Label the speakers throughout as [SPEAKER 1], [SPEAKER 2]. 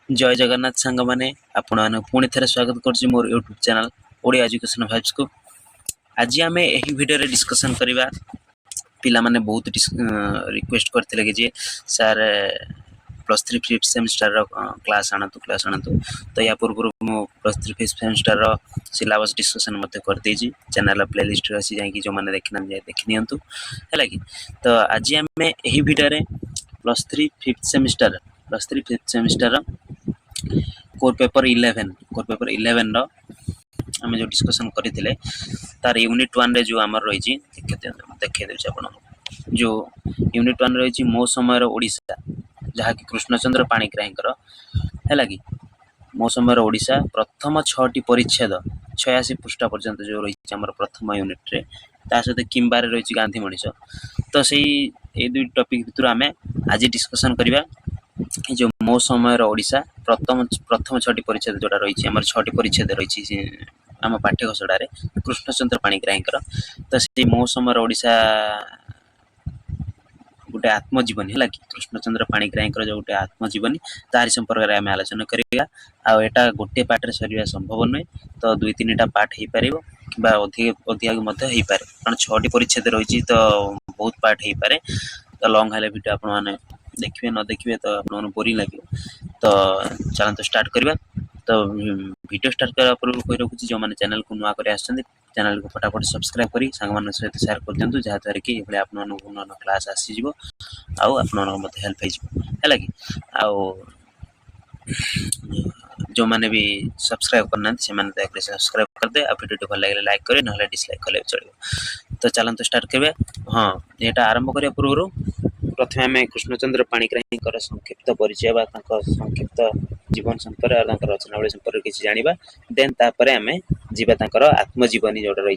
[SPEAKER 1] जय जगन्नाथ सांग मैंने आपण पुणी थे स्वागत कर मोर YouTube channel Odia education vibes को। आज आम यही वीडियो रे डिस्कसन करवा। पिला माने बहुत रिक्वेस्ट करते कि जी सार +3 फिफ्थ सेमिस्टर क्लास आनतु तो या पूर्व +3 फिफ्थ सेमिस्टर सिलेबस डिस्कसन कर देजी चैनल प्लेलिस्ट अच्छी जाकि जो मैंने देखना देखी नियंतु है कि। तो आज आम यही वीडियो रे +3 फिफ्थ सेमिस्टर कोर पेपर 11 रो आम जो डिस्कसन करते तार यूनिट 1 रे जो आमर रही देखे देछ आपण जो यूनिट 1 रही मो समय ओडिशा जहाँकि कृष्णचंद्र पाणिग्राहींकर है कि मो समय ओडिशा प्रथम 6टी परिच्छेद 86 पृष्ठा पर्यंत जो रही आम प्रथम यूनिट रे ता सहित किंबारे रही गांधी मनीष। तो से दुई टपिक भितर आम आज डिस्कसन करवा जो मो समय ओडिशा प्रथम 6टी परिच्छेद जोटा रही आम 6टी परिच्छेद रही आम पाठ्यघोषणा कृष्णचंद्र पाणिग्राहींकर। तो से मो समय ओडिशा गोटे आत्मजीवनी है कि कृष्णचंद्र पाणिग्राहींकर जो गोटे आत्मजीवनी तारी संपर्क में आम आलोचना करा। आटा गोटे पार्ट सर संभव नुहे तो 2-3टा पार्ट हो पार कि अधिक कारण 6टी परिच्छेद रही तो बहुत पार्ट हो पारे। तो लंग है वीडियो आप देखिए न देखिए तो आप बोरिंग लगे। तो चलते स्टार्ट करवा। तो वीडियो स्टार्ट करने पूर्व कही रखुच्छी जो मैंने चैनल को नुआ कर चैनल को फटाफट सब्सक्राइब कर सांग सहित सेयार कर दिखाँ जहाँद्वारा कि ये आप क्लास आसीज आप हेल्प है कि जो मैंने भी सब्सक्राइब करना से सब्सक्राइब कर दे। वीडियो भल लगे लाइक करें ना डिसलाइक कले चलो। तो चलते स्टार्ट करें। हाँ यहाँ आरंभ करने पूर्व प्रथम आम कृष्णचंद्र पाणिग्राहींकर संक्षिप्त परिचय संक्षिप्त जीवन संपर्क और रचनावली संपर्क किसी जाना देन तापर आम जावा आत्मजीवनी जोटा रही।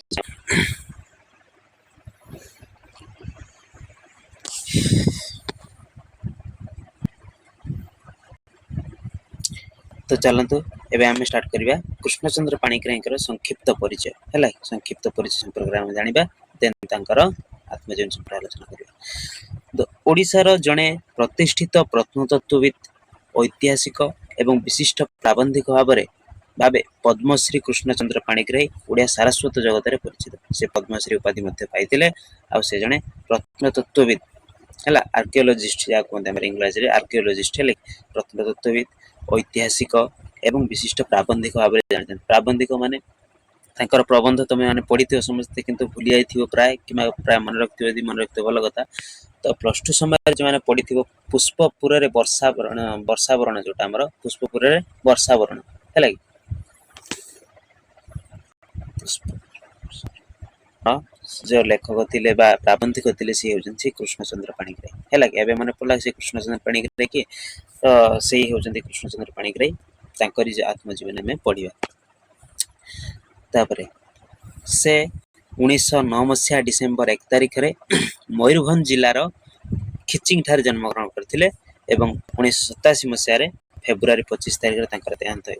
[SPEAKER 1] तो चलतु एवं आम स्टार्ट करवा कृष्णचंद्र पाणिग्राहींकर संक्षिप्त परिचय है संक्षिप्त परिचय संपर्क में जाना देन तांकर आत्मजीवन संपर्क आलोचना करवा। ओडिशार जड़े प्रतिष्ठित प्रत्नतत्वविद ऐतिहासिक एवं विशिष्ट प्राबंधिक भावे पद्मश्री कृष्णचंद्र पाणिग्राही ओडिया सारस्वत जगत में परिचित। से पद्मश्री उपाधि पाई से जड़े प्रत्नतत्वविद है आर्किओलोजिस्ट जहाँ कहते इंग्राजी आर्किओलोजिस्ट है प्रत्नतत्वविद ऐतिहासिक एवं विशिष्ट प्राबंधिक भाव जानी। प्राबंधिक माने तांकर प्रबंध तुम मैंने पढ़ी समस्ते किंतु भूली जाइए प्राय कि प्राय मन रखिए मन रखिए भल कथा। तो +2 समय जो मैंने पढ़ी पुष्पपुर वर्षावरण जोटा आमर पुष्पपुर वर्षावरण है हाँ जो लेखक थे प्राबंधिक थे सी होती कृष्णचंद्र पाणिग्राही है कि मन पड़ा से कृष्णचंद्र पाणिग्राही किए तो से होती कृष्णचंद्र पाणिग्राही तांकर आत्मजीवन में पढ़ा। तापर से 1909 मसीहा डिसेम्बर 1 तारिख रे मयूरभंज जिलार खिचिंग ठार जन्मग्रहण करथिले एवं 1987 मसीह फेब्रुआरी 25 तारिख रे देहांत हो।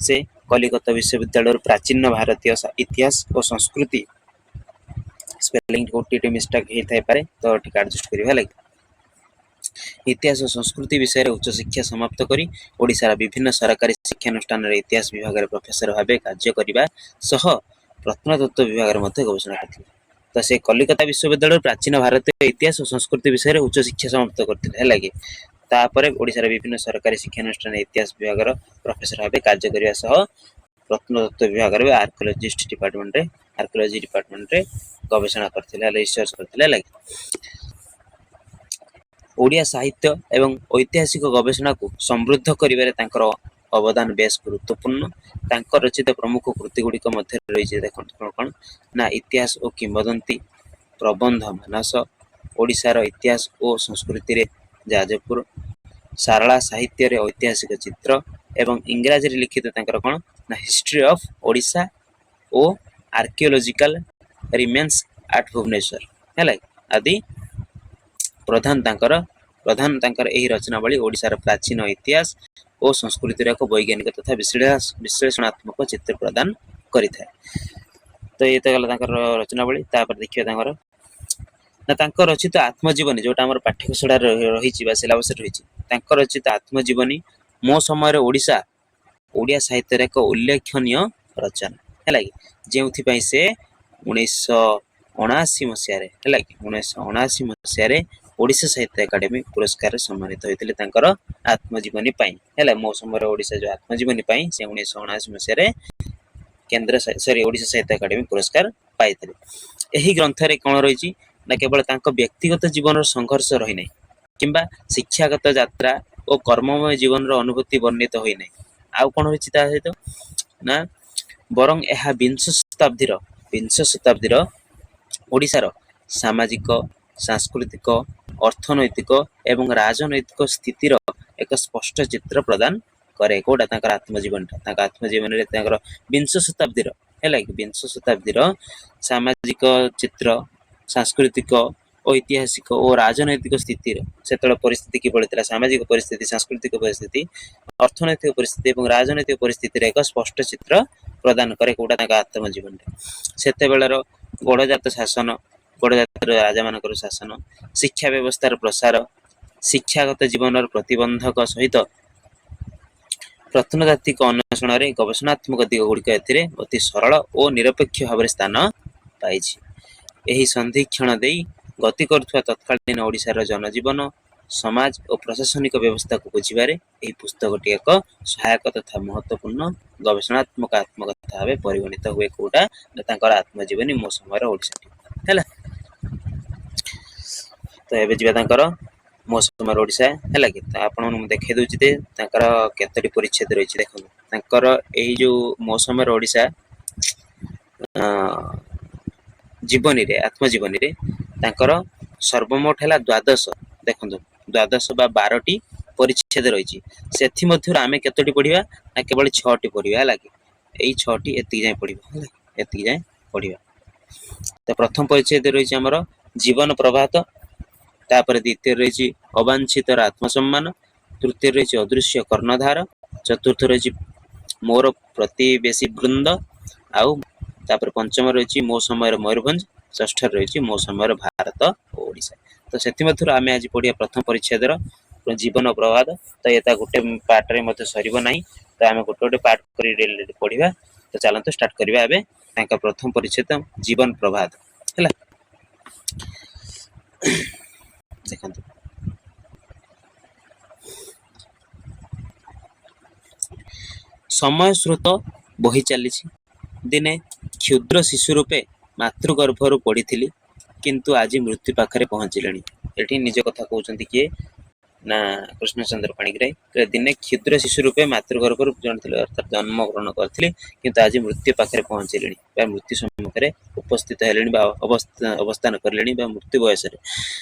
[SPEAKER 1] से कलिकता विश्वविद्यालय प्राचीन भारतीय इतिहास और संस्कृति स्पेलिंग गोटे मिस्टेक होता है पारे तो ठीक एडजस्ट करिवे इतिहास और संस्कृति विषय उच्च शिक्षा समाप्त करी ओडिशार विभिन्न सरकारी शिक्षानुष्ठान इतिहास विभाग में प्रोफेसर भाव कार्य करने सह प्रत्नतत्व विभाग में गवेषणा करते। तो से कलिकता विश्वविद्यालय प्राचीन भारतीय इतिहास और संस्कृति विषय में उच्च शिक्षा समाप्त करते है कि तापर ओडिशार विभिन्न सरकारी शिक्षानुष्ठान इतिहास विभाग प्रोफेसर भाव कार्य करने सह प्रत्नतत्व विभाग में आर्किओलोजी डिपार्टमेंट रे गवेषणा करते रिसर्च करते। ओडिया साहित्य एवं ऐतिहासिक गवेषणा को समृद्ध करिवारे तांकर अवदान बेस गुरुत्वपूर्ण। तांकर रचित प्रमुख कृति गुड़िक मध्य रही कौन ना इतिहास और किंवदंती प्रबंध मानस ओडिशार इतिहास और संस्कृति रे जाजपुर सारला साहित्य रे ऐतिहासिक चित्र एवं इंग्राजी रे लिखित तांकर कौन ना हिस्ट्री ऑफ ओडिशा और आर्कियोलॉजिकल रिमेन्स एट भुवनेश्वर है आदि प्रधान तांकर एही रचनावली ओडिशार प्राचीन इतिहास और संस्कृतिर एक वैज्ञानिक तथा विश्लेषणात्मक चित्र प्रदान करिथाय। तो ये तो गला रचनावली। तापर देखिए तांकर रचित आत्मजीवनी जोटा आमर पाठ्यघोषणा रही सिलेबस रही रचित आत्मजीवनी ମୋ ସମୟରେ ଓଡ଼ିଶା ଓଡ଼ିଆ ସାହିତ୍ୟର ଏକ ଉଲ୍ଲେଖନୀୟ ରଚନା ହେଲା କି, ଯେଉଁଥିପାଇଁ ସେ 1979 ମସିହାରେ ହେଲା କି 1979 ମସିହାରେ ଓଡ଼ିଶା ସାହିତ୍ୟ ଏକାଡେମୀ ପୁରସ୍କାରରେ ସମ୍ମାନିତ ହୋଇଥିଲେ ତାଙ୍କର ଆତ୍ମଜୀବନୀ ପାଇଁ ହେଲା। ମୋ ସମୟରେ ଓଡ଼ିଶା ଯୋଉ ଆତ୍ମଜୀବନୀ ପାଇଁ ସେ 1979 ମସିହାରେ ଓଡ଼ିଶା ସାହିତ୍ୟ ଏକାଡେମୀ ପୁରସ୍କାର ପାଇଥିଲେ। ଏହି ଗ୍ରନ୍ଥରେ କ'ଣ ରହିଛି ନା କେବଳ ତାଙ୍କ ବ୍ୟକ୍ତିଗତ ଜୀବନର ସଂଘର୍ଷ ରହିନାହିଁ କିମ୍ବା ଶିକ୍ଷାଗତ ଯାତ୍ରା ଓ କର୍ମମୟ ଜୀବନର ଅନୁଭୂତି ବର୍ଣ୍ଣିତ ହୋଇନାହିଁ। ଆଉ କ'ଣ ରହିଛି ତା ସହିତ ନା ବରଂ ଏହା ବିଂଶ ଶତାବ୍ଦୀର ଓଡ଼ିଶାର ସାମାଜିକ, ସାଂସ୍କୃତିକ, ଅର୍ଥନୈତିକ ଏବଂ ରାଜନୈତିକ ସ୍ଥିତିର ଏକ ସ୍ପଷ୍ଟ ଚିତ୍ର ପ୍ରଦାନ କରେ। କୋଉଟା ତାଙ୍କର ଆତ୍ମଜୀବନୀଟା, ତାଙ୍କ ଆତ୍ମଜୀବନୀରେ ତାଙ୍କର ବିଂଶ ଶତାବ୍ଦୀର ହେଲା କି ବିଂଶ ଶତାବ୍ଦୀର ସାମାଜିକ ଚିତ୍ର, ସାଂସ୍କୃତିକ, ଐତିହାସିକ ଓ ରାଜନୈତିକ ସ୍ଥିତିର ସେତେବେଳେ ପରିସ୍ଥିତି କିଭଳି ଥିଲା, ସାମାଜିକ ପରିସ୍ଥିତି, ସାଂସ୍କୃତିକ ପରିସ୍ଥିତି, ଅର୍ଥନୈତିକ ପରିସ୍ଥିତି ଏବଂ ରାଜନୈତିକ ପରିସ୍ଥିତିର ଏକ ସ୍ପଷ୍ଟ ଚିତ୍ର ପ୍ରଦାନ କରେ କୋଉଟା ତାଙ୍କ ଆତ୍ମଜୀବନୀରେ। ସେତେବେଳର ଗଡ଼ଜାତ ଶାସନ, ଗଡ଼ଜାତର ରାଜାମାନଙ୍କର ଶାସନ, ଶିକ୍ଷା ବ୍ୟବସ୍ଥାର ପ୍ରସାର, ଶିକ୍ଷାଗତ ଜୀବନର ପ୍ରତିବନ୍ଧକ ସହିତ ପ୍ରତ୍ନତାତ୍ତ୍ୱିକ ଅନ୍ୱେଷଣରେ ଗବେଷଣାତ୍ମକ ଦିଗ ଗୁଡ଼ିକ ଏଥିରେ ଅତି ସରଳ ଓ ନିରପେକ୍ଷ ଭାବରେ ସ୍ଥାନ ପାଇଛି। ଏହି ସନ୍ଧିକ୍ଷଣ ଦେଇ ଗତି କରୁଥିବା ତତ୍କାଳୀନ ଓଡ଼ିଶାର ଜନଜୀବନ, ସମାଜ ଓ ପ୍ରଶାସନିକ ବ୍ୟବସ୍ଥାକୁ ବୁଝିବାରେ ଏହି ପୁସ୍ତକଟି ଏକ ସହାୟକ ତଥା ମହତ୍ୱପୂର୍ଣ୍ଣ ଗବେଷଣାତ୍ମକ ଆତ୍ମକଥା ଭାବେ ପରିଗଣିତ ହୁଏ। କୋଉଟା ନା ତାଙ୍କର ଆତ୍ମଜୀବନୀ ମୋ ସମୟର ଓଡ଼ିଶାଟି ହେଲା। ତ ଏବେ ଯିବା ତାଙ୍କର ମୋ ସମୟର ଓଡ଼ିଶା ହେଲା କି। ତ ଆପଣଙ୍କୁ ମୁଁ ଦେଖେଇ ଦଉଛି ଯେ ତାଙ୍କର କେତୋଟି ପରିଚ୍ଛେଦ ରହିଛି। ଦେଖନ୍ତୁ ତାଙ୍କର ଏଇ ଯୋଉ ମୋ ସମୟର ଓଡ଼ିଶା ଜୀବନୀରେ, ଆତ୍ମଜୀବନୀରେ ତାଙ୍କର ସର୍ବମୋଟ ହେଲା ଦ୍ୱାଦଶ, ଦେଖନ୍ତୁ ଦ୍ୱାଦଶ ବା 12ଟି ପରିଚ୍ଛେଦ ରହିଛି। ସେଥିମଧ୍ୟରୁ ଆମେ କେତୋଟି ପଢିବା ନା କେବଳ 6ଟି ପଢିବା ହେଲା କି। ଏଇ 6ଟି ଏତିକି ଯାଏଁ ପଢିବା ହେଲା, ଏତିକି ଯାଏଁ ପଢିବା। ତ ପ୍ରଥମ ପରିଚ୍ଛେଦ ରହିଛି ଆମର ଜୀବନ ପ୍ରଭାତ, ତାପରେ ଦ୍ୱିତୀୟ ରହିଛି ଅବାଞ୍ଛିତର ଆତ୍ମସମ୍ମାନ, ତୃତୀୟ ରହିଛି ଅଦୃଶ୍ୟ କର୍ଣ୍ଣଧାର, ଚତୁର୍ଥ ରହିଛି ମୋର ପ୍ରତିବେଶୀ ବୃନ୍ଦ, ଆଉ ତାପରେ ପଞ୍ଚମ ରହିଛି ମୋ ସମୟର ମୟୂରଭଞ୍ଜ, ଷଷ୍ଠରେ ରହିଛି ମୋ ସମୟର ଭାରତ ଓ ଓଡ଼ିଶା। ତ ସେଥିମଧ୍ୟରୁ ଆମେ ଆଜି ପଢିବା ପ୍ରଥମ ପରିଚ୍ଛେଦର ଜୀବନ ପ୍ରଭାତ। ତ ଏଟା ଗୋଟେ ପାର୍ଟରେ ମଧ୍ୟ ସରିବ ନାହିଁ, ତ ଆମେ ଗୋଟେ ଗୋଟେ ପାର୍ଟ କରି ପଢିବା। ତ ଚାଲନ୍ତୁ ଷ୍ଟାର୍ଟ କରିବା ଏବେ ତାଙ୍କ ପ୍ରଥମ ପରିଚ୍ଛେଦ ଜୀବନ ପ୍ରଭାତ ହେଲା। ଦେଖନ୍ତୁ ସମୟ ସ୍ରୋତ ବହି ଚାଲିଛି। ଦିନେ କ୍ଷୁଦ୍ର ଶିଶୁ ରୂପେ ମାତୃଗର୍ଭରୁ ପଡ଼ିଥିଲି, କିନ୍ତୁ ଆଜି ମୃତ୍ୟୁ ପାଖରେ ପହଞ୍ଚିଲେଣି। ଏଠି ନିଜ କଥା କହୁଛନ୍ତି କିଏ ନା କୃଷ୍ଣଚନ୍ଦ୍ର ପାଣିଗ୍ରାହୀ। ଦିନେ କ୍ଷୁଦ୍ର ଶିଶୁ ରୂପେ ମାତୃଗର୍ଭରୁ ଜଣଥିଲେ ଅର୍ଥାତ୍ ଜନ୍ମଗ୍ରହଣ କରିଥିଲେ, କିନ୍ତୁ ଆଜି ମୃତ୍ୟୁ ପାଖରେ ପହଞ୍ଚିଲେଣି ବା ମୃତ୍ୟୁ ସମ୍ମୁଖରେ ଉପସ୍ଥିତ ହେଲେଣି ବା ଅବସ୍ଥାନ କରିଲେଣି ବା ମୃତ୍ୟୁ ବୟସରେ।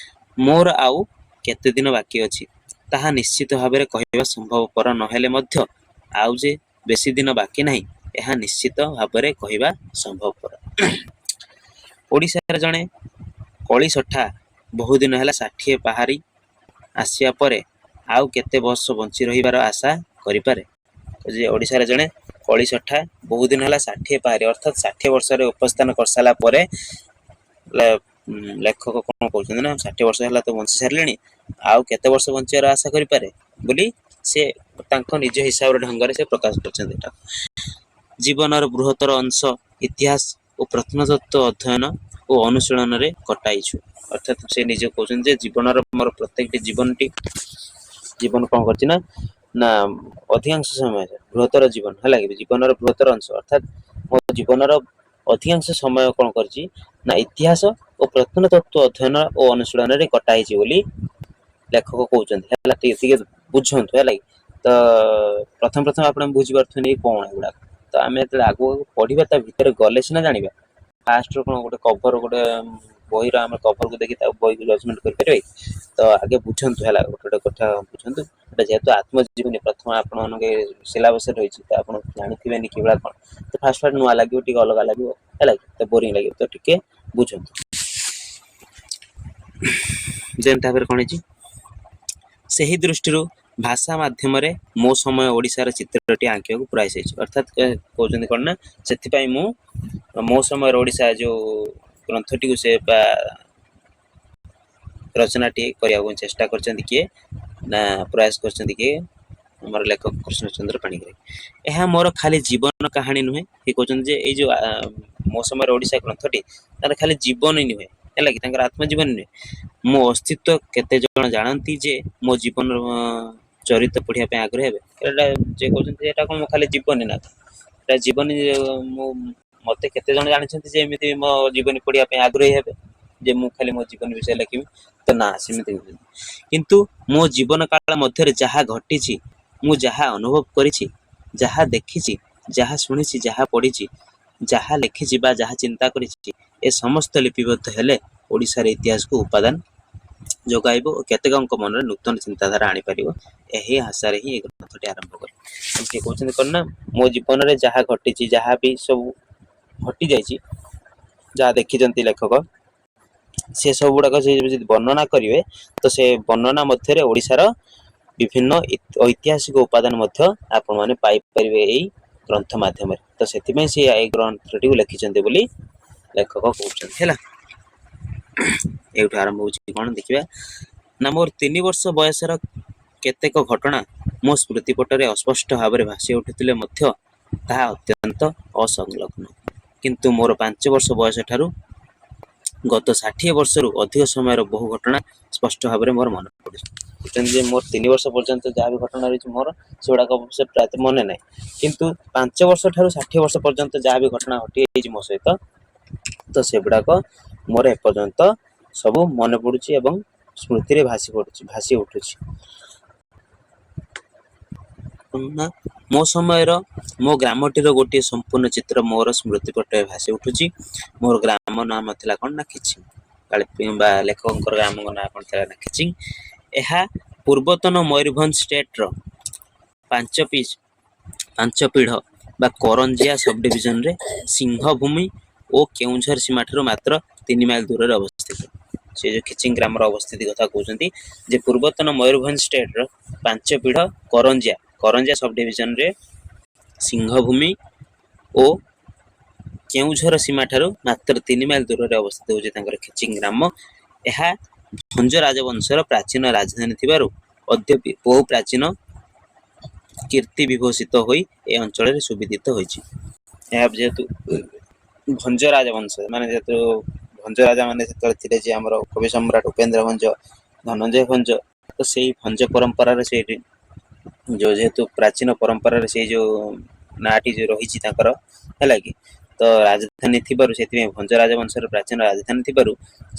[SPEAKER 1] ମୋର ଆଉ କେତେ ଦିନ ବାକି ଅଛି ତାହା ନିଶ୍ଚିତ ଭାବରେ କହିବା ସମ୍ଭବପର ନହେଲେ ମଧ୍ୟ ଆଉ ଯେ ବେଶୀ ଦିନ ବାକି ନାହିଁ ଏହା ନିଶ୍ଚିତ ଭାବରେ କହିବା ସମ୍ଭବପର। ଓଡ଼ିଶାର ଜଣେ କଳିସଠା ବହୁଦିନ ହେଲା 60 ପାହାରି ଆସିବା ପରେ ଆଉ କେତେ ବର୍ଷ ବଞ୍ଚି ରହିବାର ଆଶା କରିପାରେ? ଯେ ଓଡ଼ିଶାର ଜଣେ କଳିସଠା ବହୁଦିନ ହେଲା 60 ପାହାରି ଅର୍ଥାତ୍ 60 ବର୍ଷରେ ଉପସ୍ଥାନ କରିସାରିଲା ପରେ ଲେଖକ କ'ଣ କହୁଛନ୍ତି ନା 60 ବର୍ଷ ହେଲା ତ ବଞ୍ଚି ସାରିଲେଣି, ଆଉ କେତେ ବର୍ଷ ବଞ୍ଚିବାର ଆଶା କରିପାରେ ବୋଲି ସେ ତାଙ୍କ ନିଜ ହିସାବର ଢଙ୍ଗରେ ସେ ପ୍ରକାଶ କରିଛନ୍ତି। ଏଟା ଜୀବନର ବୃହତ୍ତର ଅଂଶ ଇତିହାସ ଓ ପ୍ରତ୍ନତତ୍ତ୍ୱ ଅଧ୍ୟୟନ ଓ ଅନୁଶୀଳନରେ କଟାଇଛୁ। ଅର୍ଥାତ୍ ସେ ନିଜେ କହୁଛନ୍ତି ଯେ ଜୀବନର ମୋର ପ୍ରତ୍ୟେକଟି ଜୀବନ କ'ଣ କରିଛି ନା ନା ଅଧିକାଂଶ ସମୟରେ ବୃହତ୍ତର ଜୀବନ ହେଲା କି ଜୀବନର ବୃହତ୍ତର ଅଂଶ ଅର୍ଥାତ୍ ମୋ ଜୀବନର ଅଧିକାଂଶ ସମୟ କ'ଣ କରିଛି ନା ଇତିହାସ ଓ ପ୍ରତ୍ନତତ୍ତ୍ୱ ଅଧ୍ୟୟନ ଓ ଅନୁଶୀଳନରେ କଟା ହେଇଛି ବୋଲି ଲେଖକ କହୁଛନ୍ତି ହେଲା। ଟିକେ ବୁଝନ୍ତୁ ହେଲା କି। ତ ପ୍ରଥମେ ଆପଣ ବୁଝିପାରୁଥିବେ କ'ଣ ଏଗୁଡ଼ାକ। ତ ଆମେ ଯେତେବେଳେ ଆଗକୁ ପଢିବା ତା ଭିତରେ ଗଲେ ସିନା ଜାଣିବା। ଫାଷ୍ଟରୁ କ'ଣ ଗୋଟେ କଭର, ଗୋଟେ ବହିର ଆମେ କଭରକୁ ଦେଖି ତା ବହିକୁ ଜଜମେଣ୍ଟ କରିପାରିବେ। ତ ଆଗେ ବୁଝନ୍ତୁ ହେଲା, ଗୋଟେ ଗୋଟେ କଥା ବୁଝନ୍ତୁ। ଏଟା ଯେହେତୁ ଆତ୍ମଜୀବନୀ ପ୍ରଥମ ଆପଣମାନଙ୍କ ସିଲାବସରେ ରହିଛି, ତ ଆପଣ ଜାଣିଥିବେନି କିଭଳିଆ କ'ଣ। ତ ଫାଷ୍ଟ ନୂଆ ଲାଗିବ, ଟିକେ ଅଲଗା ଲାଗିବ ହେଲା କି, ତ ବୋରିଂ ଲାଗିବ। ତ ଟିକେ ବୁଝନ୍ତୁ। ଯେନ୍ ତାପରେ କ'ଣ ହେଇଛି, ସେହି ଦୃଷ୍ଟିରୁ ଭାଷା ମାଧ୍ୟମରେ ମୋ ସମୟ ଓଡ଼ିଶାର ଚିତ୍ରଟି ଆଙ୍କିବାକୁ ପ୍ରୟାସ ହେଇଛି। ଅର୍ଥାତ୍ କହୁଛନ୍ତି କ'ଣ ନା ସେଥିପାଇଁ ମୁଁ ମୋ ସମୟର ଓଡ଼ିଶା ଯୋଉ ଗ୍ରନ୍ଥଟିକୁ ସେ ବା ରଚନାଟିଏ କରିବାକୁ ଚେଷ୍ଟା କରିଛନ୍ତି କିଏ ନା ପ୍ରୟାସ କରିଛନ୍ତି କିଏ ଆମର ଲେଖକ କୃଷ୍ଣଚନ୍ଦ୍ର ପାଣିଗ୍ରାହୀ। ଏହା ମୋର ଖାଲି ଜୀବନ କାହାଣୀ ନୁହେଁ। ସେ କହୁଛନ୍ତି ଯେ ଏଇ ଯୋଉ ମୋ ସମୟରେ ଓଡ଼ିଶା ଗ୍ରନ୍ଥଟି ତାର ଖାଲି ଜୀବନୀ ନୁହେଁ, ହେଲା କି ତାଙ୍କର ଆତ୍ମଜୀବନୀ ନୁହେଁ। ମୋ ଅସ୍ତିତ୍ୱ କେତେ ଜଣ ଜାଣନ୍ତି ଯେ ମୋ ଜୀବନର ଚରିତ୍ର ପଢ଼ିବା ପାଇଁ ଆଗ୍ରହ ହେବେ। ଏଇଟା ଯେ କହୁଛନ୍ତି ଏଇଟା କଣ ଖାଲି ଜୀବନୀ ନା, ଏଇଟା ଜୀବନୀ ମୁଁ ମତେ କେତେ ଜଣ ଜାଣିଛନ୍ତି ଯେ ଏମିତି ମୋ ଜୀବନୀ ପଢ଼ିବା ପାଇଁ ଆଗ୍ରହୀ ହେବେ ଯେ ମୁଁ ଖାଲି ମୋ ଜୀବନ ବିଷୟରେ ଲେଖିବି, ତ ନା ସେମିତି କିନ୍ତୁ ମୋ ଜୀବନ କାଳ ମଧ୍ୟରେ ଯାହା ଘଟିଛି, ମୁଁ ଯାହା ଅନୁଭବ କରିଛି, ଯାହା ଦେଖିଛି, ଯାହା ଶୁଣିଛି, ଯାହା ପଢ଼ିଛି, ଯାହା ଲେଖିଛି ବା ଯାହା ଚିନ୍ତା କରିଛି, ଏ ସମସ୍ତ ଲିପିବଦ୍ଧ ହେଲେ ଓଡ଼ିଶାର ଇତିହାସକୁ ଉପାଦାନ ଯୋଗାଇବ ଓ କେତେକଙ୍କ ମନରେ ନୂତନ ଚିନ୍ତାଧାରା ଆଣିପାରିବ। ଏହି ଆଶାରେ ହିଁ ଏ ଗ୍ରନ୍ଥଟି ଆରମ୍ଭ କରେ। କିଏ କହୁଛନ୍ତି କଣ ନା, ମୋ ଜୀବନରେ ଯାହା ଘଟିଛି, ଯାହା ବି ସବୁ ଘଟି ଯାଇଛି, ଯାହା ଦେଖିଛନ୍ତି ଲେଖକ, ସେ ସବୁ ଗୁଡାକ ସେ ଯଦି ବର୍ଣ୍ଣନା କରିବେ ତ ସେ ବର୍ଣ୍ଣନା ମଧ୍ୟରେ ଓଡ଼ିଶାର ବିଭିନ୍ନ ଐତିହାସିକ ଉପାଦାନ ମଧ୍ୟ ଆପଣମାନେ ପାଇପାରିବେ ଏଇ ଗ୍ରନ୍ଥ ମାଧ୍ୟମରେ। ତ ସେଥିପାଇଁ ସେ ଏଇ ଗ୍ରନ୍ଥଟିକୁ ଲେଖିଛନ୍ତି ବୋଲି ଲେଖକ କହୁଛନ୍ତି। ହେଲା, ଏଇଠୁ ଆରମ୍ଭ ହଉଛି କଣ ଦେଖିବା ନା, ମୋର 3 ବର୍ଷ ବୟସର କେତେକ ଘଟଣା ମୋ ସ୍ମୃତିପଟରେ ଅସ୍ପଷ୍ଟ ଭାବରେ ଭାସି ଉଠୁଥିଲେ ମଧ୍ୟ ତାହା ଅତ୍ୟନ୍ତ ଅସଂଲଗ୍ନ। କିନ୍ତୁ ମୋର 5 ବର୍ଷ ବୟସ ଠାରୁ ଗତ 60 ବର୍ଷରୁ ଅଧିକ ସମୟର ବହୁ ଘଟଣା ସ୍ପଷ୍ଟ ଭାବରେ ମୋର ମନେ ପଡୁଛି। ଯେ ମୋର 3 ବର୍ଷ ପର୍ଯ୍ୟନ୍ତ ଯାହା ବି ଘଟଣା ରହିଛି ମୋର ସେଗୁଡାକ ପ୍ରାୟ ମନେ ନାହିଁ, କିନ୍ତୁ 5 ବର୍ଷ ଠାରୁ 60 ବର୍ଷ ପର୍ଯ୍ୟନ୍ତ ଯାହା ବି ଘଟଣା ଘଟିଯାଇଛି ମୋ ସହିତ, ତ ସେଗୁଡାକ ମୋର ଏପର୍ଯ୍ୟନ୍ତ ସବୁ ମନେ ପଡୁଛି ଏବଂ ସ୍ମୃତିରେ ଭାସି ଉଠୁଛି। ମୋ ସମୟର ମୋ ଗ୍ରାମଟିର ଗୋଟିଏ ସମ୍ପୂର୍ଣ୍ଣ ଚିତ୍ର ମୋର ସ୍ମୃତି ପଟରେ ଭାସି ଉଠୁଛି। ମୋର ଗ୍ରାମ ନାମ ଥିଲା କଣ ନା ଖିଚିଂ, ବା ଲେଖକଙ୍କର ଗ୍ରାମଙ୍କ ନାଁ କଣ ଥିଲା ନା ଖିଚିଂ। ଏହା ପୂର୍ବତନ ମୟୂରଭଞ୍ଜ ଷ୍ଟେଟର ପାଞ୍ଚ ପିଢ଼ ବା କରଞ୍ଜିଆ ସବ୍ ଡିଭିଜନରେ ସିଂହଭୂମି ଓ କେଉଁଝର ସୀମା ଠାରୁ ମାତ୍ର 3 ମାଇଲ ଦୂରରେ ଅବସ୍ଥିତ। ସେ ଯୋଉ ଖିଚିଂ ଗ୍ରାମର ଅବସ୍ଥିତି କଥା କହୁଛନ୍ତି ଯେ ପୂର୍ବତନ ମୟୂରଭଞ୍ଜ ଷ୍ଟେଟର 5 ପିଢ଼ କରଞ୍ଜିଆ ସବ୍ ଡିଭିଜନରେ ସିଂହଭୂମି ଓ କେଉଁଝର ସୀମା ଠାରୁ ମାତ୍ର 3 ମାଇଲ ଦୂରରେ ଅବସ୍ଥିତ ହେଉଛି ତାଙ୍କର ଖିଚିଂ ଗ୍ରାମ। ଏହା ଭଞ୍ଜ ରାଜବଂଶର ପ୍ରାଚୀନ ରାଜଧାନୀ ଥିବାରୁ ଅଦ୍ୟପି ବହୁ ପ୍ରାଚୀନ କୀର୍ତ୍ତି ବିଭୂଷିତ ହୋଇ ଏ ଅଞ୍ଚଳରେ ସୁବିଦିତ ହୋଇଛି। ଏହା ଯେହେତୁ ଭଞ୍ଜ ରାଜବଂଶ ମାନେ ଯେହେତୁ ଭଞ୍ଜ ରାଜା ମାନେ ସେତେବେଳେ ଥିଲେ ଯେ ଆମର କବି ସମ୍ରାଟ ଉପେନ୍ଦ୍ର ଭଞ୍ଜ, ଧନଞ୍ଜୟ ଭଞ୍ଜ, ତ ସେଇ ଭଞ୍ଜ ପରମ୍ପରାରେ ସେଇଠି ଯୋଉ ଯେହେତୁ ପ୍ରାଚୀନ ପରମ୍ପରାରେ ସେଇ ଯୋଉ ନାଁଟି ଯୋଉ ରହିଛି ତାଙ୍କର, ହେଲା କି, ତ ରାଜଧାନୀ ଥିବାରୁ ସେଥିପାଇଁ ଭଞ୍ଜ ରାଜବଂଶର ପ୍ରାଚୀନ ରାଜଧାନୀ ଥିବାରୁ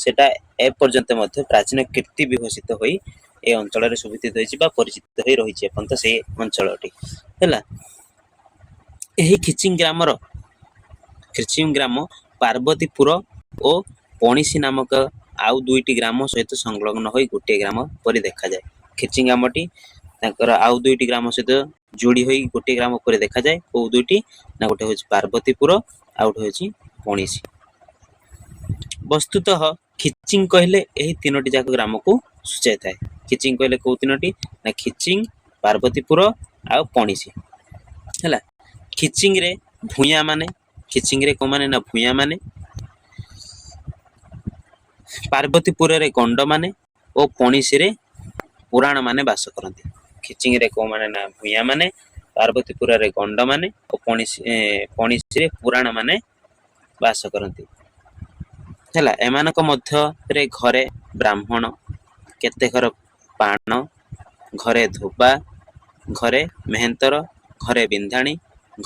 [SPEAKER 1] ସେଟା ଏପର୍ଯ୍ୟନ୍ତ ମଧ୍ୟ ପ୍ରାଚୀନ କୀର୍ତ୍ତି ବିଭୂଷିତ ହୋଇ ଏ ଅଞ୍ଚଳରେ ସୁବିଦିତ ହୋଇଛି ବା ପରିଚିତ ହୋଇ ରହିଛି ଏପର୍ଯ୍ୟନ୍ତ ସେଇ ଅଞ୍ଚଳଟି। ହେଲା, ଏହି ଖିଚିଂ ଗ୍ରାମ ପାର୍ବତୀପୁର ଓ ପଣିସି ନାମକ ଆଉ 2ଟି ଗ୍ରାମ ସହିତ ସଂଲଗ୍ନ ହୋଇ ଗୋଟିଏ ଗ୍ରାମ ପରି ଦେଖାଯାଏ। ଖିଚିଂ ଗ୍ରାମଟି ତାଙ୍କର ଆଉ 2ଟି ଗ୍ରାମ ସହିତ ଯୋଡ଼ି ହୋଇ ଗୋଟିଏ ଗ୍ରାମ ପରି ଦେଖାଯାଏ। କୋଉ 2ଟି ନା, ଗୋଟେ ହେଉଛି ପାର୍ବତୀପୁର ଆଉ ଗୋଟେ ହେଉଛି ପଣିସି। ବସ୍ତୁତଃ ଖିଚିଂ କହିଲେ ଏହି 3ଟି ଯାକ ଗ୍ରାମକୁ ସୂଚାଇଥାଏ। ଖିଚିଂ କହିଲେ କୋଉ 3ଟି ନା, ଖିଚିଂ, ପାର୍ବତୀପୁର ଆଉ ପଣିସି। ହେଲା, ଖିଚିଂରେ ଭୂୟାଁ ମାନେ, ଖିଚିଂରେ କୋଉମାନେ ନା ଭୂୟାଁ ମାନେ, ପାର୍ବତୀପୁରରେ ଗଣ୍ଡମାନେ ଓ ପଣିସିରେ ପୁରାଣ ମାନେ ବାସ କରନ୍ତି। ଖିଚିଂରେ କୋଉମାନେ ନା ଭୂୟାଁ ମାନେ, ପାର୍ବତୀପୁରରେ ଗଣ୍ଡମାନେ ଓ ପଣିସିରେ ପୁରାଣ ମାନେ ବାସ କରନ୍ତି। ହେଲା, ଏମାନଙ୍କ ମଧ୍ୟରେ ଘରେ ବ୍ରାହ୍ମଣ, କେତେ ଘର ପାଣ, ଘରେ ଧୋବା, ଘରେ ମେହେନ୍ତର, ଘରେ ବିନ୍ଧାଣୀ,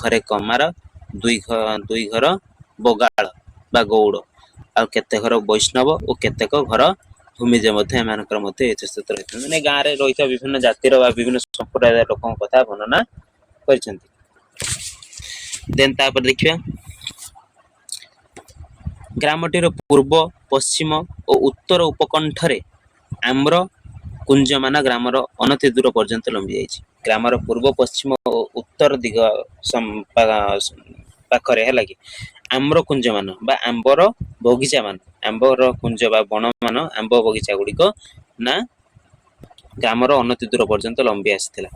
[SPEAKER 1] ଘରେ କମାର, ଦୁଇ ଘର ବଗାଳ ବା ଗଉଡ଼, ଆଉ କେତେ ଘର ବୈଷ୍ଣବ ଓ କେତେକ ଘର ଭୂମିଜ ମଧ୍ୟ ଏମାନଙ୍କର ମଧ୍ୟ ଏତସ୍ଥିତ ରହିଛନ୍ତି। ମାନେ ଗାଁରେ ରହିଥିବା ବିଭିନ୍ନ ଜାତିର ବା ବିଭିନ୍ନ ସମ୍ପ୍ରଦାୟର ଲୋକଙ୍କ କଥା ବର୍ଣ୍ଣନା କରିଛନ୍ତି। ଦେନ୍ ତାପରେ ଦେଖିବା ଗ୍ରାମଟିର ପୂର୍ବ, ପଶ୍ଚିମ ଓ ଉତ୍ତର ଉପକଣ୍ଠରେ ଆମ୍ର କୁଞ୍ଜମାନ ଗ୍ରାମର ଅନତି ଦୂର ପର୍ଯ୍ୟନ୍ତ ଲମ୍ବି ଯାଇଛି। ଗ୍ରାମର ପୂର୍ବ, ପଶ୍ଚିମ ଓ ଉତ୍ତର ଦିଗ ପାଖରେ, ହେଲା କି, ଆମ୍ର କୁଞ୍ଜମାନ ବା ଆମ୍ବର ବଗିଚା ମାନ, ଆମ୍ବର କୁଞ୍ଜ ବା ବଣ ମାନ, ଆମ୍ବ ବଗିଚା ଗୁଡିକ ନା ଗ୍ରାମର ଅନତି ଦୂର ପର୍ଯ୍ୟନ୍ତ ଲମ୍ବି ଆସିଥିଲା।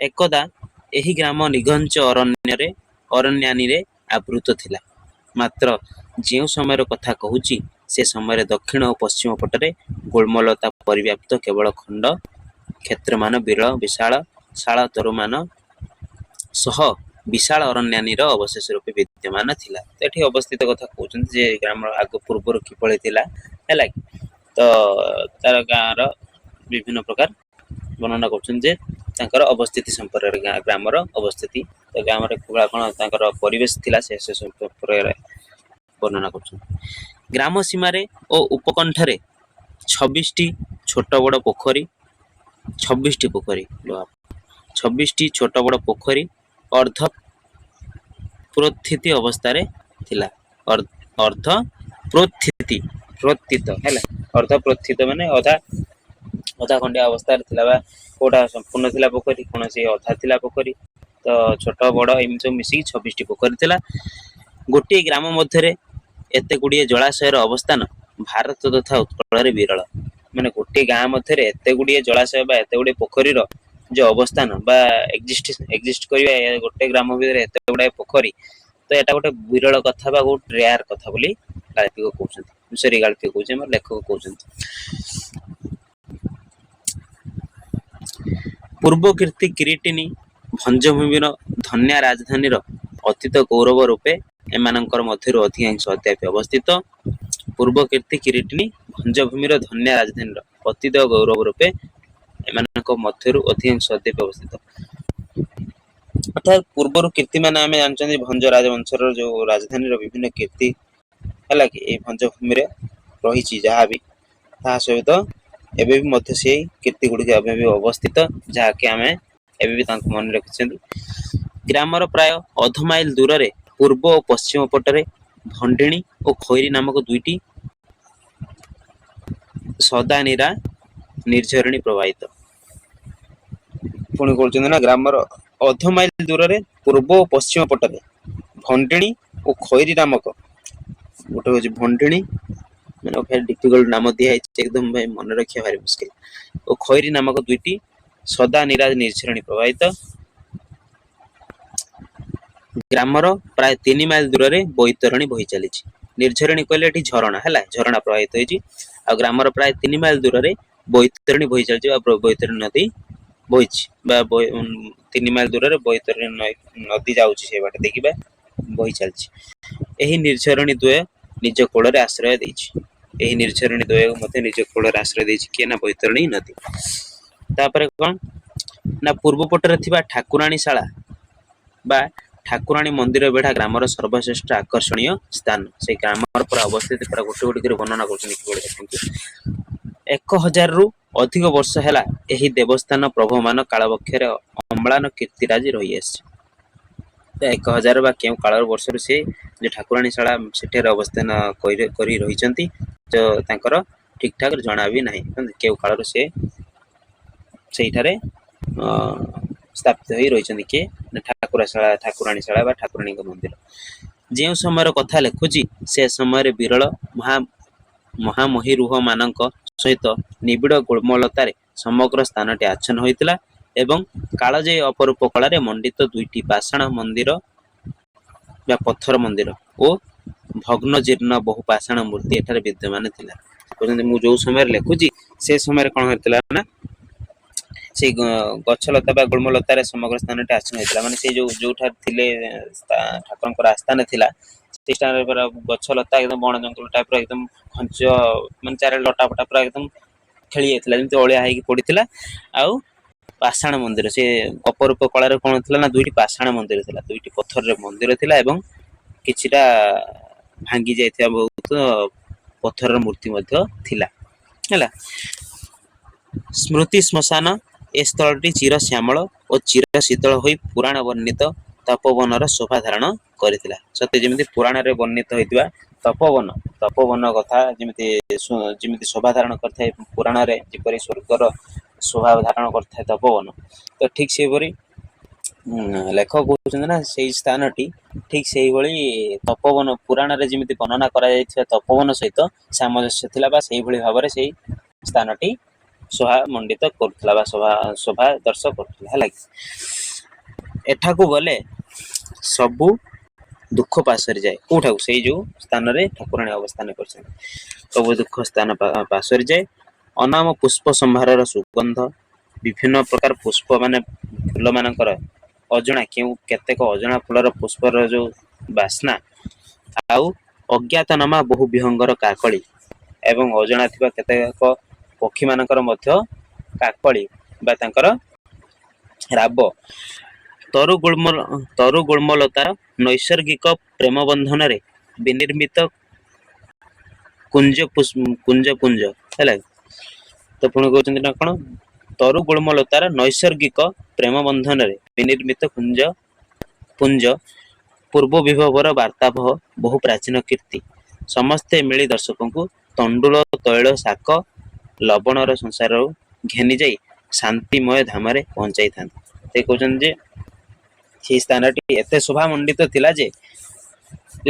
[SPEAKER 1] ଏକଦା ଏହି ଗ୍ରାମ ନିଘଞ୍ଚ ଅରଣ୍ୟାନୀରେ ଆବୃତ ଥିଲା। ମାତ୍ର ଯେଉଁ ସମୟର କଥା କହୁଛି ସେ ସମୟରେ ଦକ୍ଷିଣ ଓ ପଶ୍ଚିମ ପଟରେ ଗୁଳ୍ମଲତା ପରିବ୍ୟାପ୍ତ କେବଳ ଖଣ୍ଡ କ୍ଷେତ୍ରମାନ ବିଶାଳ ଶାଳ ତରୁମାନ ସହ ବିଶାଳ ଅରଣ୍ୟାନୀର ଅବଶେଷ ରୂପେ ବିଦ୍ୟମାନ ଥିଲା। ତ ଏଠି ଅବସ୍ଥିତ କଥା କହୁଛନ୍ତି ଯେ ଗ୍ରାମ ଆଗ ପୂର୍ବରୁ କିଭଳି ଥିଲା ହେଲା କି। ତ ତାର ଗାଁର ବିଭିନ୍ନ ପ୍ରକାର ବର୍ଣ୍ଣନା କରୁଛନ୍ତି ଯେ ତାଙ୍କର ଅବସ୍ଥିତି ସମ୍ପର୍କରେ ଗ୍ରାମର ଅବସ୍ଥିତି, ତ ଗ୍ରାମରେ କଣ ତାଙ୍କର ପରିବେଶ ଥିଲା ସେ ସମ୍ପର୍କରେ ବର୍ଣ୍ଣନା କରୁଛନ୍ତି। ଗ୍ରାମ ସୀମାରେ ଓ ଉପକଣ୍ଠରେ 26ଟି ଛୋଟ ବଡ଼ ପୋଖରୀ, 26ଟି ପୋଖରୀ 26ଟି ଛୋଟ ବଡ଼ ପୋଖରୀ ଅର୍ଦ୍ଧ ପ୍ରୋତ୍ଥିତ ଅବସ୍ଥାରେ ଥିଲା। ଅର୍ଦ୍ଧ ପ୍ରୋତ୍ଥିତ ହେଲା, ଅର୍ଦ୍ଧ ପ୍ରୋତ୍ଥିତ ମାନେ ଅଧା ଖଣ୍ଡିଆ ଅବସ୍ଥାରେ ଥିଲା, ବା କୋଉଟା ସମ୍ପୂର୍ଣ୍ଣ ଥିଲା ପୋଖରୀ, କୌଣସି ଅଧା ଥିଲା ପୋଖରୀ। ତ ଛୋଟ ବଡ଼ ଏମିତି ସବୁ ମିଶିକି 26ଟି ପୋଖରୀ ଥିଲା। ଗୋଟିଏ ଗ୍ରାମ ମଧ୍ୟରେ ଏତେ ଗୁଡ଼ିଏ ଜଳାଶୟର ଅବସ୍ଥାନ ଭାରତ ତଥା ଉତ୍କଳରେ ବିରଳ। ମାନେ ଗୋଟିଏ ଗାଁ ମଧ୍ୟରେ ଏତେ ଗୁଡ଼ିଏ ଜଳାଶୟ ବା ଏତେ ଗୁଡ଼ିଏ ପୋଖରୀର ଯୋଉ ଅବସ୍ଥାନ ବା ଏକ୍ଜିଷ୍ଟ କରିବା ଗୋଟେ ଗ୍ରାମ ଭିତରେ ଏତେ ଗୁଡ଼ାଏ ପୋଖରୀ, ତ ଏଟା ଗୋଟେ ବିରଳ କଥା ବା ଗୋଟେ ରେୟାର କଥା ବୋଲି ଗାଳ୍ପିକ କହୁଛନ୍ତି। ଗାଳ୍ପିକ କହୁଛି, ଆମର ଲେଖକ କହୁଛନ୍ତି। ପୂର୍ବ କୀର୍ତ୍ତି କିରୀଟିନୀ ଭଞ୍ଜଭୂମିର ଧନ୍ୟା ରାଜଧାନୀର ଅତୀତ ଗୌରବ ରୂପେ ଏମାନଙ୍କର ମଧ୍ୟରୁ ଅଧିକାଂଶ ଅଦ୍ୟାପି ଅବସ୍ଥିତ। ପୂର୍ବ କୀର୍ତ୍ତି କିରୀଟିନୀ ଭଞ୍ଜଭୂମିର ଧନ୍ୟା ରାଜଧାନୀର ଅତୀତ ଗୌରବ ରୂପେ ଏମାନଙ୍କ ମଧ୍ୟରୁ ଅଧିକାଂଶ ଅଦ୍ୟାପି ଅବସ୍ଥିତ। ଅର୍ଥାତ୍ ପୂର୍ବରୁ କୀର୍ତ୍ତି ମାନେ ଆମେ ଜାଣିଛନ୍ତି ଭଞ୍ଜ ରାଜବଂଶର ଯୋଉ ରାଜଧାନୀର ବିଭିନ୍ନ କୀର୍ତ୍ତି ହେଲା କି ଏଇ ଭଞ୍ଜଭୂମିରେ ରହିଛି, ଯାହା ବି ତାହା ସହିତ ଏବେ ବି ମଧ୍ୟ ସେଇ କୀର୍ତ୍ତି ଗୁଡ଼ିକ ଏବେ ବି ଅବସ୍ଥିତ, ଯାହାକି ଆମେ ଏବେ ବି ତାଙ୍କୁ ମନେ ରଖିଛନ୍ତି। ଗ୍ରାମର ପ୍ରାୟ ଅଧ ମାଇଲ ଦୂରରେ ପୂର୍ବ ଓ ପଶ୍ଚିମ ପଟରେ ଭଣ୍ଡିଣୀ ଓ ଖଇରୀ ନାମକ ଦୁଇଟି ସଦାନୀରା ନିର୍ଝରଣୀ ପ୍ରବାହିତ। ପୁଣି କହୁଛନ୍ତି ନା, ଗ୍ରାମର ଅଧ ମାଇଲ ଦୂରରେ ପୂର୍ବ ଓ ପଶ୍ଚିମ ପଟରେ ଭଣ୍ଡିଣୀ ଓ ଖଇରୀ ନାମକ, ଗୋଟେ ହଉଛି ଭଣ୍ଡିଣୀ, ମାନେ ଭାରି ଡିଫିକଲ୍ଟ ନାମ ଦିଆହେଇଛି, ଏକଦମ ଭାଇ ମନେ ରଖିବା ଭାରି ମୁସ୍କିଲ, ଓ ଖଇରୀ ନାମକ ଦୁଇଟି ସଦାନୀରା ନିର୍ଝରଣୀ ପ୍ରବାହିତ। ଗ୍ରାମର ପ୍ରାୟ 3 ମାଇଲ ଦୂରରେ ବୈତରଣୀ ବହି ଚାଲିଛି। ନିର୍ଝରଣୀ କହିଲେ ଏଠି ଝରଣା ହେଲା, ଝରଣା ପ୍ରବାହିତ ହେଇଛି। ଆଉ ଗ୍ରାମର ପ୍ରାୟ 3 ମାଇଲ ଦୂରରେ ବୈତରଣୀ ବହି ଚାଲିଛି ବା ବୈତରଣୀ ନଦୀ ବହିଛି, ବା 3 ମାଇଲ ଦୂରରେ ବୈତରଣୀ ନଦୀ ଯାଉଛି, ସେ ବାଟେ ଦେଖିବା ବହି ଚାଲିଛି। ଏହି ନିର୍ଝରଣୀ ଦ୍ୱୟ ନିଜ କୋଳରେ ଆଶ୍ରୟ ଦେଇଛି। ଏହି ନିର୍ଝରଣୀ ଦ୍ୱୟ ମଧ୍ୟ ନିଜ କୋଳରେ ଆଶ୍ରୟ ଦେଇଛି, କିଏ ନା ବୈତରଣୀ ନଦୀ। ତାପରେ କଣ ନା, ପୂର୍ବ ପଟରେ ଥିବା ଠାକୁରାଣୀ ଶାଳା ବା ଠାକୁରାଣୀ ମନ୍ଦିର ବେଢା ଗ୍ରାମର ସର୍ବଶ୍ରେଷ୍ଠ ଆକର୍ଷଣୀୟ ସ୍ଥାନ। ସେଇ ଗ୍ରାମର ପୁରା ଅବସ୍ଥିତ ପୁରା ଗୋଟେ ଗୋଟେ କରି ବର୍ଣ୍ଣନା କରୁଛନ୍ତି କିଭଳି ଦେଖନ୍ତୁ। 1000ରୁ ଅଧିକ ବର୍ଷ ହେଲା ଏହି ଦେବସ୍ଥାନ ପ୍ରବହମାନ କାଳବକ୍ଷରେ ଅମ୍ଳାନ କୀର୍ତ୍ତିରାଜି ରହିଆସିଛି। 1000 ବା କେଉଁ କାଳର ବର୍ଷରୁ ସେ ଯେ ଠାକୁରାଣୀ ଶାଳା ସେଠାରେ ଅବସ୍ଥାନ କରି ରହିଛନ୍ତି, ତ ତାଙ୍କର ଠିକ ଠାକ ଜଣା ବି ନାହିଁ କେଉଁ କାଳରୁ ସେ ସେଇଠାରେ ସ୍ଥାପିତ ହୋଇ ରହିଛନ୍ତି, କିଏ ନା ଠାକୁରାଣୀ ଶାଳା ବା ଠାକୁରାଣୀଙ୍କ ମନ୍ଦିର। ଯେଉଁ ସମୟର କଥା ଲେଖୁଛି ସେ ସମୟରେ ବିରଳ ମହାମହିରୁହ ମାନଙ୍କ ସହିତ ନିବିଡ଼ ଗୁଳ୍ମଲତାରେ ସମଗ୍ର ସ୍ଥାନଟି ଆଚ୍ଛନ୍ନ ହୋଇଥିଲା ଏବଂ କାଳଜୟୀ ଅପରୂପ କଳାରେ ମଣ୍ଡିତ ଦୁଇଟି ପାଷାଣ ମନ୍ଦିର ବା ପଥର ମନ୍ଦିର ଓ ଭଗ୍ନ ଜୀର୍ଣ୍ଣ ବହୁ ପାଷାଣ ମୂର୍ତ୍ତି ଏଠାରେ ବିଦ୍ୟମାନ ଥିଲା। କହୁଛନ୍ତି ମୁଁ ଯୋଉ ସମୟରେ ଲେଖୁଛି ସେ ସମୟରେ କଣ ହେଇଥିଲା ନା, ସେଇ ଗଛଲତା ବା ଗୁଳ୍ମଲତାରେ ସମଗ୍ର ସ୍ଥାନଟି ଆଚ୍ଛନ୍ନ ହୋଇଥିଲା। ମାନେ ସେଇ ଯୋଉଠାରେ ଥିଲେ ଠାକୁରଙ୍କର ଆସ୍ଥାନ ଥିଲା, ସେଇ ସ୍ଥାନରେ ପୁରା ଗଛ ଲତା ଏକଦମ ବଣ ଜଙ୍ଗଲ ଟାଇପର ଏକଦମ ଘଞ୍ଚ, ମାନେ ଚାରିଆଡେ ଲଟା ଫଟା ପୁରା ଏକଦମ ଖେଳି ଯାଇଥିଲା, ଯେମିତି ଅଳିଆ ହେଇକି ପଡିଥିଲା। ଆଉ ପାଷାଣ ମନ୍ଦିର, ସେ ଅପରୂପ କଳାରେ କଣ ଥିଲା ନା, ଦୁଇଟି ପାଷାଣ ମନ୍ଦିର ଥିଲା, ଦୁଇଟି ପଥରରେ ମନ୍ଦିର ଥିଲା ଏବଂ କିଛିଟା ଭାଙ୍ଗି ଯାଇଥିବା ବହୁତ ପଥରର ମୂର୍ତ୍ତି ମଧ୍ୟ ଥିଲା ହେଲା। ସ୍ମୃତି ଶ୍ମଶାନ, ଏ ସ୍ଥଳଟି ଚିର ଶ୍ୟାମଳ ଓ ଚିର ଶୀତଳ ହୋଇ ପୁରାଣ ବର୍ଣ୍ଣିତ ତପୋବନର ଶୋଭା ଧାରଣ କରିଥିଲା। ସତେ ଯେମିତି ପୁରାଣରେ ବର୍ଣ୍ଣିତ ହୋଇଥିବା ତପୋବନ କଥା ଯେମିତି ଶୋଭା ଧାରଣ କରିଥାଏ ପୁରାଣରେ, ଯେପରି ସ୍ୱର୍ଗର ଶୋଭା ଧାରଣ କରିଥାଏ ତପୋବନ, ତ ଠିକ ସେହିପରି ଲେଖକ କହୁଛନ୍ତି ନା, ସେଇ ସ୍ଥାନଟି ଠିକ ସେଇଭଳି ତପୋବନ ପୁରାଣରେ ଯେମିତି ବର୍ଣ୍ଣନା କରାଯାଇଥିବା ତପୋବନ ସହିତ ସାମଞ୍ଜସ୍ୟ ଥିଲା, ବା ସେଇଭଳି ଭାବରେ ସେଇ ସ୍ଥାନଟି ଶୋଭା ମଣ୍ଡିତ କରୁଥିଲା ବା ଶୋଭା ଦର୍ଶ କରୁଥିଲା ହେଲା କି। ଏଠାକୁ ଗଲେ ସବୁ ଦୁଃଖ ପାଶୋରି ଯାଏ। କୋଉଠାକୁ? ସେଇ ଯୋଉ ସ୍ଥାନରେ ଠାକୁରାଣୀ ଅବସ୍ଥାନ କରିଛନ୍ତି, ସବୁ ଦୁଃଖ ସ୍ଥାନ ପାଶୋରି ଯାଏ। ଅନାମ ପୁଷ୍ପ ସମ୍ଭାରର ସୁଗନ୍ଧ, ବିଭିନ୍ନ ପ୍ରକାର ପୁଷ୍ପ ମାନେ ଫୁଲମାନଙ୍କର ଅଜଣା କେତେକ ଅଜଣା ଫୁଲର ପୁଷ୍ପର ଯୋଉ ବାସ୍ନା ଆଉ ଅଜ୍ଞାତନାମା ବହୁ ବିହଙ୍ଗର କାକଳି ଏବଂ ଅଜଣା ଥିବା କେତେକ ପକ୍ଷୀମାନଙ୍କର ମଧ୍ୟ କାକଳି ବା ତାଙ୍କର ରାବ ତରୁ ଗୁଳ୍ମଲତାର ନୈସର୍ଗିକ ପ୍ରେମ ବନ୍ଧନରେ ବିନିର୍ମିତ କୁଞ୍ଜ ହେଲା। ତ ପୁଣି କହୁଛନ୍ତି ନା କଣ, ତରୁ ଗୁଳ୍ମଲତାର ନୈସର୍ଗିକ ପ୍ରେମ ବନ୍ଧନରେ ବିନିର୍ମିତ ପୁଞ୍ଜ ପୂର୍ବ ବିଭବର ବାର୍ତ୍ତାବହ ବହୁ ପ୍ରାଚୀନ କୀର୍ତ୍ତି ସମସ୍ତେ ମିଳି ଦର୍ଶକଙ୍କୁ ତଣ୍ଡୁଳ ତୈଳ ଶାକ ଲବଣର ସଂସାରରୁ ଘେନି ଯାଇ ଶାନ୍ତିମୟ ଧାମରେ ପହଞ୍ଚାଇଥାନ୍ତି। ସେ କହୁଛନ୍ତି ଯେ ସେହି ସ୍ଥାନଟି ଏତେ ଶୋଭାମଣ୍ଡିତ ଥିଲା ଯେ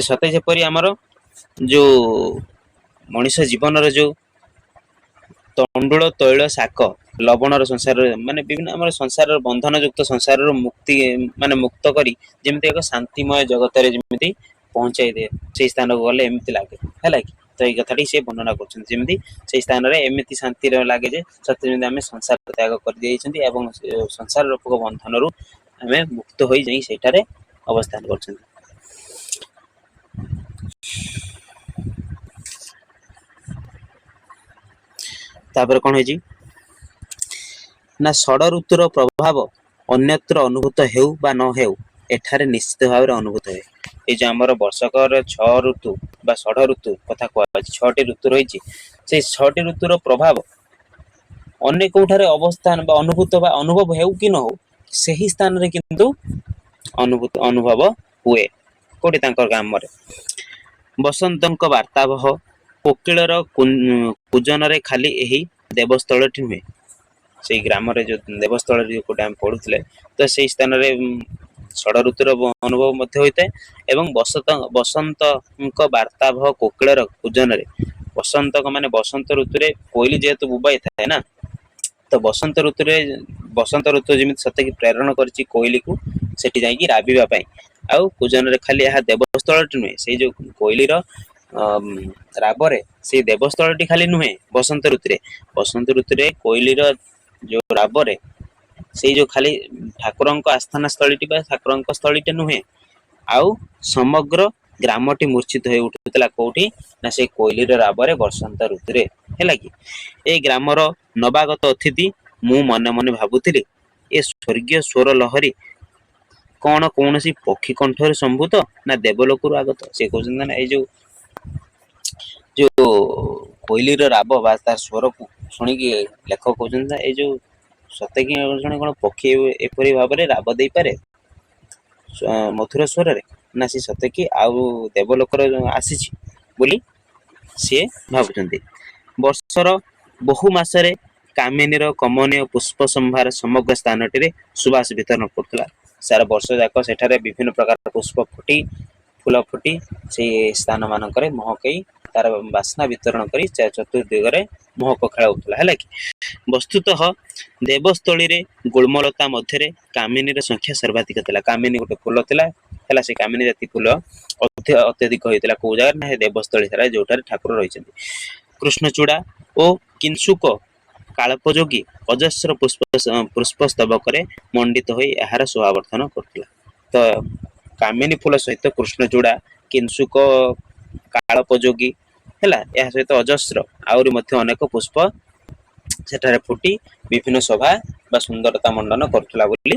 [SPEAKER 1] ସତେ ଯେପରି ଆମର ଯୋଉ ମଣିଷ ଜୀବନର ଯୋଉ ତଣ୍ଡୁଳ ତୈଳ ଶାକ ଲବଣର ସଂସାରରେ ମାନେ ବିଭିନ୍ନ ଆମର ସଂସାରର ବନ୍ଧନ ଯୁକ୍ତ ସଂସାରରୁ ମୁକ୍ତି ମାନେ ମୁକ୍ତ କରି ଯେମିତି ଏକ ଶାନ୍ତିମୟ ଜଗତରେ ଯେମିତି ପହଞ୍ଚାଇ ଦିଏ, ସେଇ ସ୍ଥାନକୁ ଗଲେ ଏମିତି ଲାଗେ ହେଲା କି। ତ ଏଇ କଥାଟି ସେ ବର୍ଣ୍ଣନା କରୁଛନ୍ତି, ଯେମିତି ସେଇ ସ୍ଥାନରେ ଏମିତି ଶାନ୍ତିରେ ଲାଗେ ଯେ ସତେ ଯେମିତି ଆମେ ସଂସାର ତ୍ୟାଗ କରିଦେଇଛନ୍ତି ଏବଂ ସଂସାର ରୂପକ ବନ୍ଧନରୁ ଆମେ ମୁକ୍ତ ହୋଇ ଯାଇ ସେଠାରେ ଅବସ୍ଥାନ କରୁଛନ୍ତି। ତାପରେ କଣ ହେଇଛି ନା ଷଡ଼ ଋତୁର ପ୍ରଭାବ ଅନ୍ୟତ୍ର ଅନୁଭୂତ ହେଉ ବା ନ ହେଉ ଏଠାରେ ନିଶ୍ଚିତ ଭାବରେ ଅନୁଭୂତ ହୁଏ। ଏଇ ଯୋଉ ଆମର ବର୍ଷକର 6 ଋତୁ ବା ଷଢ଼ ଋତୁ କଥା କୁହାଯାଉଛି, 6ଟି ଋତୁ ରହିଛି, ସେଇ 6ଟି ଋତୁର ପ୍ରଭାବ ଅନ୍ୟ କୋଉଠାରେ ଅବସ୍ଥାନ ବା ଅନୁଭବ ହେଉ କି ନ ହଉ ସେହି ସ୍ଥାନରେ କିନ୍ତୁ ଅନୁଭବ ହୁଏ। କୋଉଠି ତାଙ୍କର ଗ୍ରାମରେ ବସନ୍ତଙ୍କ ବାର୍ତ୍ତାବହ କୋକିଳର କୂଜନରେ ଖାଲି ଏହି ଦେବସ୍ଥଳଟି ନୁହେଁ, ସେଇ ଗ୍ରାମରେ ଯୋଉ ଦେବସ୍ଥଳରେ ଯୋଉଟା ଆମେ ପଢୁଥିଲେ ତ ସେଇ ସ୍ଥାନରେ ଷଢ଼ ଋତୁର ଅନୁଭବ ମଧ୍ୟ ହୋଇଥାଏ ଏବଂ ବସନ୍ତଙ୍କ ବାର୍ତ୍ତାବହ କୋକିଳର କୂଜନରେ ବସନ୍ତକ ମାନେ ବସନ୍ତ ଋତୁରେ କୋଇଲି ଯେହେତୁ ବୋବାଇ ଥାଏ ନା, ତ ବସନ୍ତ ଋତୁ ଯେମିତି ସତେକି ପ୍ରେରଣ କରିଛି କୋଇଲିକୁ ସେଠି ଯାଇକି ରାବିବା ପାଇଁ, ଆଉ କୂଜନରେ ଖାଲି ଏହା ଦେବସ୍ଥଳଟି ନୁହେଁ, ସେଇ ଯୋଉ କୋଇଲିର ରାବରେ ସେଇ ଦେବସ୍ଥଳଟି ଖାଲି ନୁହେଁ ବସନ୍ତ ଋତୁରେ କୋଇଲିର ଯୋଉ ରାବରେ ସେଇ ଯୋଉ ଖାଲି ଠାକୁରଙ୍କ ଆସ୍ଥାନ ସ୍ଥଳୀଟି ବା ଠାକୁରଙ୍କ ସ୍ଥଳୀଟେ ନୁହେଁ, ଆଉ ସମଗ୍ର ଗ୍ରାମଟି ମୂର୍ଚ୍ଛିତ ହୋଇ ଉଠୁଥିଲା କୋଉଠି ନା ସେଇ କୋଇଲିର ରାବରେ ବସନ୍ତ ଋତୁରେ ହେଲା କି। ଏଇ ଗ୍ରାମର ନବାଗତ ଅତିଥି ମୁଁ ମନେ ମନେ ଭାବୁଥିଲି ଏ ସ୍ୱର୍ଗୀୟ ସ୍ୱର ଲହରୀ କଣ କୌଣସି ପକ୍ଷୀ କଣ୍ଠରେ ସମ୍ଭୂତ ନା ଦେବଲୋକରୁ ଆଗତ। ସେ କହୁଛନ୍ତି ନା ଏଇ ଯୋଉ କୋଇଲିର ରାବ ବା ତାର ସ୍ୱରକୁ ଶୁଣିକି ଲେଖକ କହୁଛନ୍ତି ନା ଏଇ ଯୋଉ ସତେ କି ଜଣେ କଣ ପକ୍ଷୀ ଏପରି ଭାବରେ ରାବ ଦେଇପାରେ ମଧୁର ସ୍ୱରରେ, ନା ସେ ସତେ କି ଆଉ ଦେବଲୋକର ଆସିଛି ବୋଲି ସିଏ ଭାବୁଛନ୍ତି। ବର୍ଷର ବହୁ ମାସରେ କାମିନୀର କମନୀୟ ପୁଷ୍ପ ସମ୍ଭାର ସମଗ୍ର ସ୍ଥାନଟିରେ ସୁବାସ ବିତରଣ କରୁଥିଲା। ସାରା ବର୍ଷ ଯାକ ସେଠାରେ ବିଭିନ୍ନ ପ୍ରକାର ଫୁଲ ଫୁଟି ସେଇ ସ୍ଥାନ ମାନଙ୍କରେ ମହକେଇ ତାର ବାସ୍ନା ବିତରଣ କରି ଚତୁର୍ଦିଗରେ ମହକ ଖେଳାଉଥିଲା ହେଲା କି। ବସ୍ତୁତଃ ଦେବସ୍ଥଳୀରେ ଗୁଳ୍ମଲତା ମଧ୍ୟରେ କାମିନୀର ସଂଖ୍ୟା ସର୍ବାଧିକ ଥିଲା। କାମିନୀ ଗୋଟେ ଫୁଲ ଥିଲା ହେଲା, ସେ କାମିନୀ ଜାତି ଫୁଲ ଅତ୍ୟଧିକ ହେଇଥିଲା କୋଉ ଜାଗାରେ ନା ଦେବସ୍ଥଳୀ ଥିଲା ଯୋଉଠାରେ ଠାକୁର ରହିଛନ୍ତି। କୃଷ୍ଣଚୂଡା ଓ କିଂଶୁକ କାଳୋପଯୋଗୀ ଅଜସ୍ର ପୁଷ୍ପ ସ୍ତବକରେ ମଣ୍ଡିତ ହୋଇ ଏହାର ଶୋଭାବର୍ଦ୍ଧନ କରୁଥିଲା। ତ କାମିନୀ ଫୁଲ ସହିତ କୃଷ୍ଣଚୂଡା କିଂଶୁକ କାଳୋପଯୋଗୀ ହେଲା, ଏହା ସହିତ ଅଜସ୍ର ଆହୁରି ମଧ୍ୟ ଅନେକ ପୁଷ୍ପ ସେଠାରେ ଫୁଟି ବିଭିନ୍ନ ଶୋଭା ବା ସୁନ୍ଦରତା ମଣ୍ଡନ କରୁଥିଲା ବୋଲି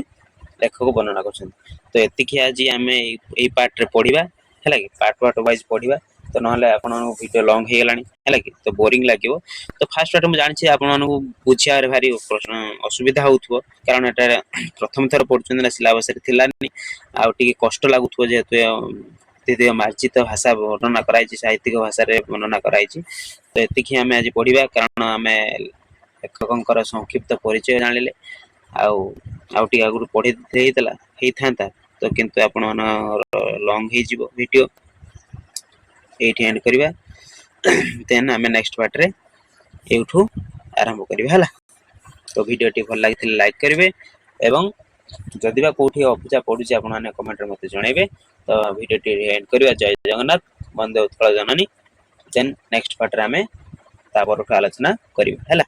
[SPEAKER 1] ଲେଖକ ବର୍ଣ୍ଣନା କରୁଛନ୍ତି। ତ ଏତିକି ଆଜି ଆମେ ଏଇ ପାର୍ଟରେ ପଢିବା ହେଲା କି, ପାର୍ଟ ୱାଇଜ ପଢିବା, ତ ନହେଲେ ଆପଣଙ୍କ ଭିଡିଓ ଲଙ୍ଗ ହେଇଗଲାଣି ହେଲା କି, ତ ବୋରିଂ ଲାଗିବ। ତ ଫାଷ୍ଟ ମୁଁ ଜାଣିଛି ଆପଣମାନଙ୍କୁ ବୁଝିବାରେ ଭାରି ଅସୁବିଧା ହଉଥିବ, କାରଣ ଏଟା ପ୍ରଥମ ଥର ପଢୁଛନ୍ତି ନା, ସିଲାବସରେ ଥିଲାନି, ଆଉ ଟିକେ କଷ୍ଟ ଲାଗୁଥିବ ଯେହେତୁ ମାର୍ଜିତ ଭାଷା ବର୍ଣ୍ଣନା କରାଯାଇଛି, ସାହିତ୍ୟିକ ଭାଷାରେ ବର୍ଣ୍ଣନା କରାଯାଇଛି। ତ ଏତିକି ଆମେ ଆଜି ପଢିବା, କାରଣ ଆମେ ଲେଖକଙ୍କର ସଂକ୍ଷିପ୍ତ ପରିଚୟ ଜାଣିଲେ ଆଉ ଟିକେ ଆଗରୁ ପଢି ହେଇଥାନ୍ତା ତ କିନ୍ତୁ ଆପଣ ମାନଙ୍କର ଲଙ୍ଗ ହେଇଯିବ ଭିଡିଓ, ଏଇଠି ଏଣ୍ଡ କରିବା। ଦେନ୍ ଆମେ ନେକ୍ସଟ ପାର୍ଟରେ ଏଇଠୁ ଆରମ୍ଭ କରିବା ହେଲା। ତ ଭିଡିଓଟି ଭଲ ଲାଗିଥିଲେ ଲାଇକ୍ କରିବେ ଏବଂ ଯଦି ବା କୋଉଠି ଅବୁଝା ପଡୁଛି ଆପଣମାନେ କମେଣ୍ଟରେ ମତେ ଜଣେଇବେ। ତ ଭିଡିଓଟି ଏଣ୍ଡ କରିବା। ଜୟ ଜଗନ୍ନାଥ, ବନ୍ଦେ ଉତ୍କଳ ଜନନୀ। ଦେନ୍ ନେକ୍ସଟ ପାର୍ଟରେ ଆମେ ତା ପରଠୁ ଆଲୋଚନା କରିବା ହେଲା।